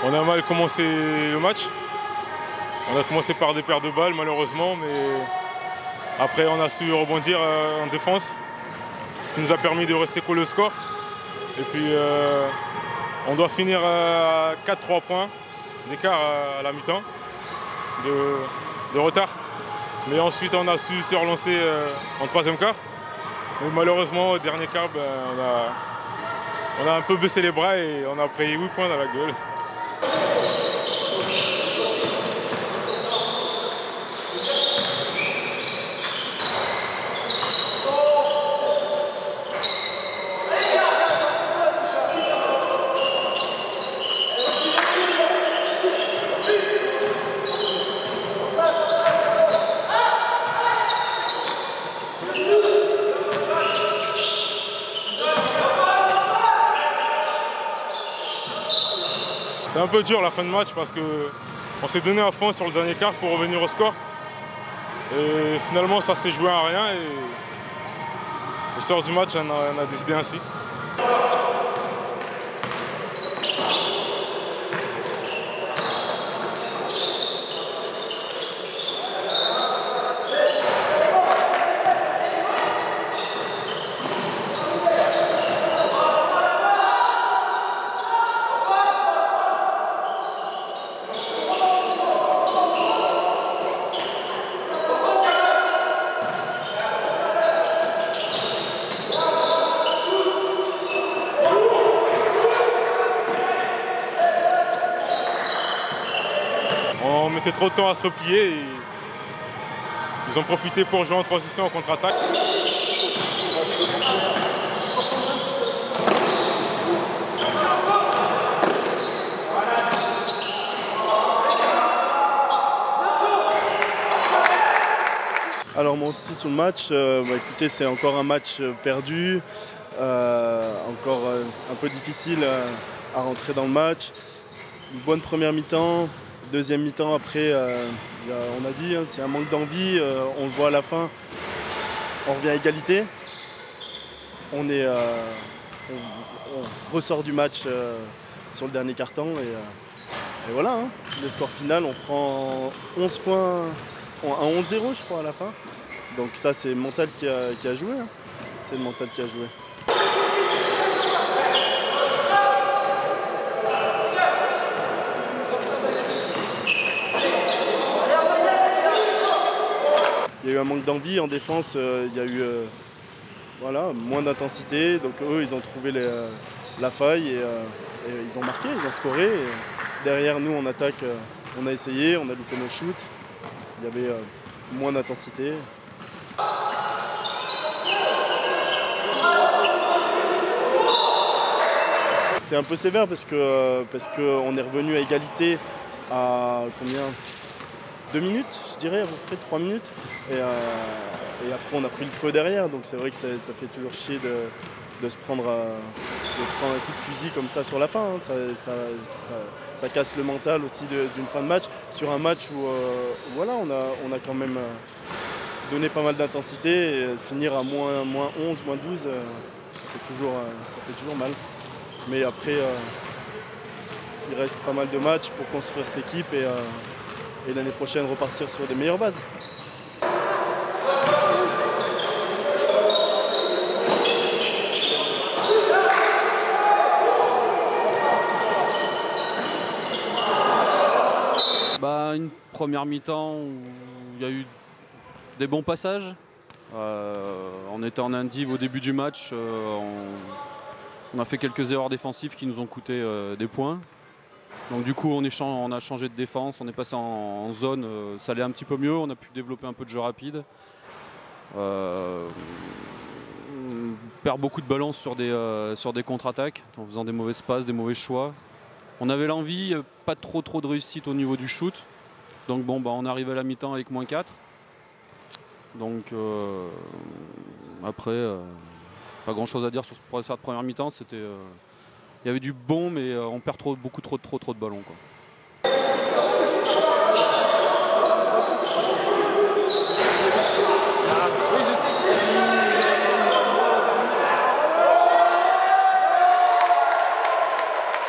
On a mal commencé le match. On a commencé par des pertes de balles malheureusement, mais après on a su rebondir en défense, ce qui nous a permis de rester collé au score. Et puis on doit finir à 4-3 points d'écart à la mi-temps de retard. Mais ensuite on a su se relancer en troisième quart. Mais malheureusement au dernier quart, on a un peu baissé les bras et on a pris 8 points dans la gueule. C'est un peu dur la fin de match parce qu'on s'est donné à fond sur le dernier quart pour revenir au score. Et finalement ça s'est joué à rien et au sort du match on a décidé ainsi. On mettait trop de temps à se replier et ils ont profité pour jouer en transition en contre-attaque. Alors mon style sur le match, écoutez, c'est encore un match perdu, encore un peu difficile à rentrer dans le match. Une bonne première mi-temps. Deuxième mi-temps, après, on a dit, c'est un manque d'envie, on le voit à la fin, on revient à égalité. On ressort du match sur le dernier carton et voilà, le score final, on prend 11 points, un 11-0 je crois à la fin. Donc ça c'est le mental qui a joué, c'est le mental qui a joué. Il y a eu un manque d'envie en défense, il y a eu moins d'intensité. Donc eux, ils ont trouvé la faille et ils ont marqué, ils ont scoré. Et derrière nous, en attaque, on a essayé, on a loupé nos shoots. Il y avait moins d'intensité. C'est un peu sévère parce qu'on est revenu à égalité à combien ? 2 minutes, je dirais, à peu près 3 minutes. Et après, on a pris le feu derrière. Donc c'est vrai que ça fait toujours chier de se prendre un coup de fusil comme ça sur la fin. Ça casse le mental aussi d'une fin de match. Sur un match où voilà, on a quand même donné pas mal d'intensité. Et finir à moins 11, moins 12, ça fait toujours mal. Mais après, il reste pas mal de matchs pour construire cette équipe et l'année prochaine repartir sur des meilleures bases. Une première mi-temps où il y a eu des bons passages. On était en indiv au début du match. On a fait quelques erreurs défensives qui nous ont coûté des points. Donc du coup on a changé de défense, on est passé en zone, ça allait un petit peu mieux, on a pu développer un peu de jeu rapide. On perd beaucoup de ballons sur des contre-attaques, en faisant des mauvaises passes, des mauvais choix. On avait l'envie, pas trop de réussite au niveau du shoot. Donc bon, on arrive à la mi-temps avec moins 4. Donc après, pas grand chose à dire sur cette première mi-temps. Il y avait du bon, mais on perd beaucoup trop de ballons, quoi.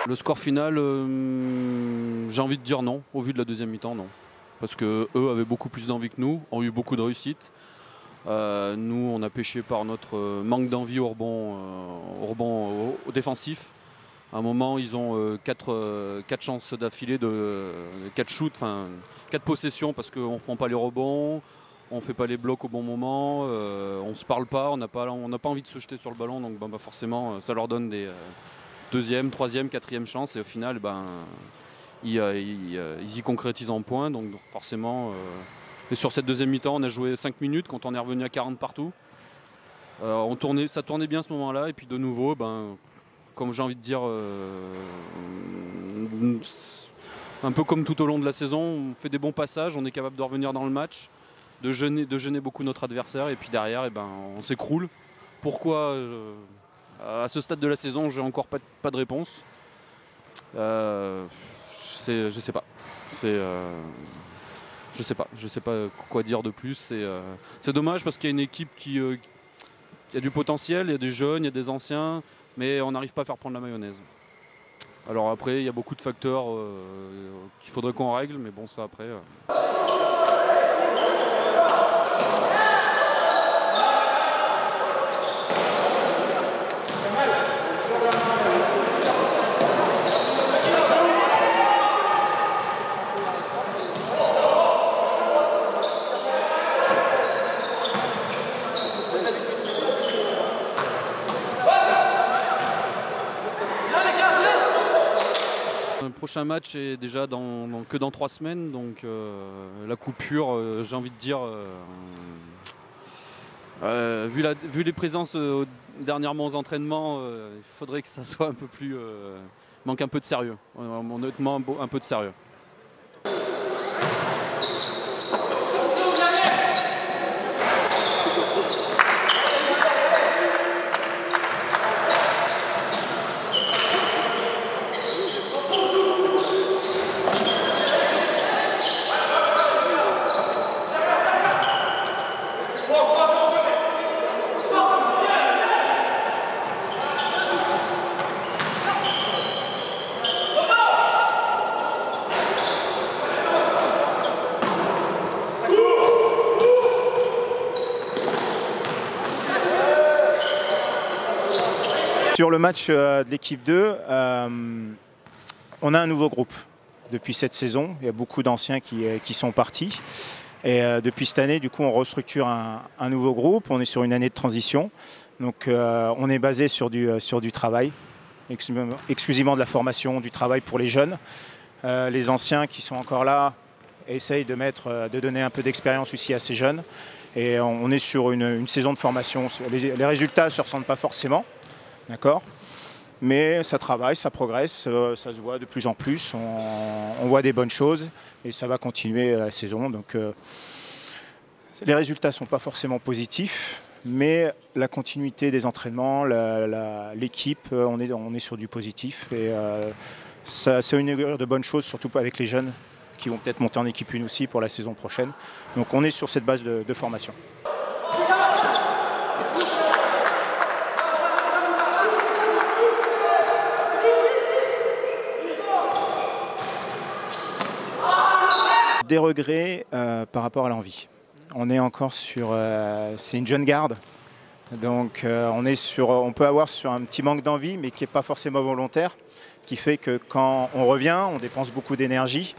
Le score final, j'ai envie de dire non, au vu de la deuxième mi-temps, non. Parce qu'eux avaient beaucoup plus d'envie que nous, ont eu beaucoup de réussite. Nous, on a pêché par notre manque d'envie au rebond défensif. À un moment, ils ont 4 chances d'affilée de 4 shoots, enfin 4 possessions parce qu'on ne prend pas les rebonds, on ne fait pas les blocs au bon moment, on ne se parle pas, on n'a pas envie de se jeter sur le ballon, donc forcément ça leur donne des deuxième, troisième, quatrième chances et au final ils y concrétisent en points. Donc forcément, et sur cette deuxième mi-temps, on a joué 5 minutes quand on est revenu à 40 partout. Ça tournait bien à ce moment-là et puis de nouveau, comme j'ai envie de dire, un peu comme tout au long de la saison, on fait des bons passages, on est capable de revenir dans le match, de gêner beaucoup notre adversaire et puis derrière, on s'écroule. Pourquoi à ce stade de la saison, j'ai encore pas de réponse. Je sais pas. Je sais pas quoi dire de plus. C'est dommage parce qu'il y a une équipe qui a du potentiel, il y a des jeunes, il y a des anciens, mais on n'arrive pas à faire prendre la mayonnaise. Alors après, il y a beaucoup de facteurs qu'il faudrait qu'on règle, mais bon, ça après. Le prochain match est déjà que dans 3 semaines, donc la coupure, j'ai envie de dire, vu les présences dernièrement aux entraînements, il faudrait que ça soit un peu plus, manque un peu de sérieux, honnêtement un peu de sérieux. Sur le match de l'équipe 2, on a un nouveau groupe depuis cette saison. Il y a beaucoup d'anciens qui sont partis. Et depuis cette année, du coup, on restructure un nouveau groupe. On est sur une année de transition. Donc on est basé sur du travail, exclusivement de la formation, du travail pour les jeunes. Les anciens qui sont encore là essayent de donner un peu d'expérience aussi à ces jeunes. Et on est sur une saison de formation. Les résultats ne se ressentent pas forcément. D'accord, mais ça travaille, ça progresse, ça se voit de plus en plus, on voit des bonnes choses et ça va continuer la saison. Donc les résultats ne sont pas forcément positifs, mais la continuité des entraînements, l'équipe, on est sur du positif et ça inaugure de bonnes choses, surtout avec les jeunes qui vont peut-être monter en équipe 1 aussi pour la saison prochaine. Donc on est sur cette base de formation. Des regrets par rapport à l'envie. On est encore sur... c'est une jeune garde, donc on peut avoir sur un petit manque d'envie, mais qui n'est pas forcément volontaire, qui fait que quand on revient, on dépense beaucoup d'énergie.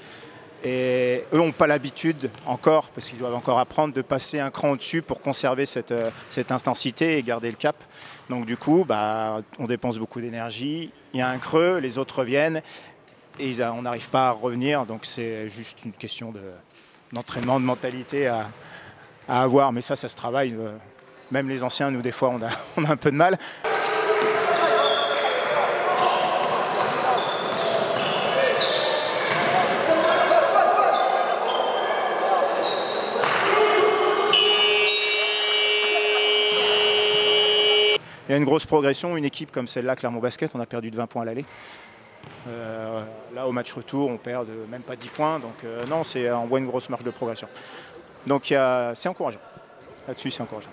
Et eux n'ont pas l'habitude encore, parce qu'ils doivent encore apprendre, de passer un cran au-dessus pour conserver cette intensité et garder le cap. Donc du coup, on dépense beaucoup d'énergie, il y a un creux, les autres reviennent, et on n'arrive pas à revenir, donc c'est juste une question d'entraînement, de mentalité à avoir. Mais ça se travaille. Même les anciens, nous, des fois, on a un peu de mal. Il y a une grosse progression. Une équipe comme celle-là, Clermont Basket, on a perdu de 20 points à l'aller. Là, au match retour, on perd de même pas 10 points. Donc non, on voit une grosse marge de progression. Donc c'est encourageant. Là-dessus, c'est encourageant.